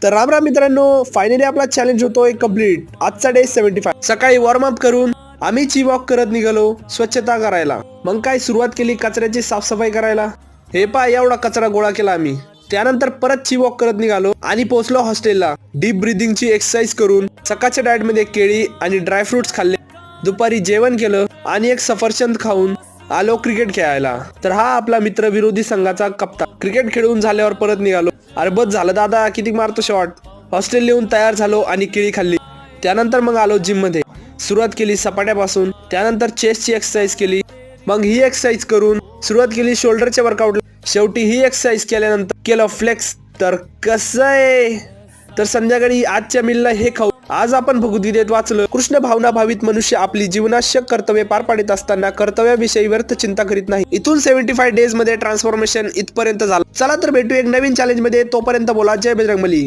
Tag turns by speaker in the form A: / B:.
A: तर राम राम मित्रांनो, फायनली आपला चॅलेंज होतोय कम्प्लीट। आजचा डे 75। सकाळी वॉर्म अप करून आम्ही ची वॉक करत निघालो स्वच्छता करायला। मग काय सुरुवात केली कचऱ्याची साफसफाई करायला। हे पा एवढा कचरा गोळा केला आम्ही। त्यानंतर परत ची वॉक करत निघालो आणि पोहोचलो हॉस्टेलला। डीप ब्रीदिंगची एक्सरसाइज करून सकाळच्या डाएट मध्ये केळी आणि ड्रायफ्रुट्स खाल्ले। दुपारी जेवण केलं आणि एक सफरचंद खाऊन आलो क्रिकेट खेळायला। तर हा आपला मित्र विरोधी संघाचा कप्तान। क्रिकेट खेळून झाल्यावर परत निघालो। अरे बस झालं दादा, किती मारतो शॉट। हॉस्टेल येऊन तयार झालो आणि केळी खाल्ली। त्यानंतर मग आलो जिम मध्ये। सुरुवात केली सपाट्यापासून, त्यानंतर चेस्टची एक्सरसाइज केली। मग ही एक्सरसाइज करून सुरुवात केली शोल्डरच्या वर्कआउट। शेवटी ही एक्सरसाइज केल्यानंतर केलं फ्लेक्स। तर कसं आहे, तर संध्याकाळी आजच्या मिलला हे खाऊ। आज आपण भगवद्गीतेत वाचलं, कृष्ण भावना भावित मनुष्य आपली जीवनावश्यक कर्तव्ये पार पाडित असताना कर्तव्याविषयी व्यर्थ चिंता करीत नाही। इथून 75 डेज मध्ये ट्रान्सफॉर्मेशन इथपर्यंत झालं। चला तर भेटू एक नवीन चॅलेंज मध्ये। तोपर्यंत बोला जय बजरंगबली।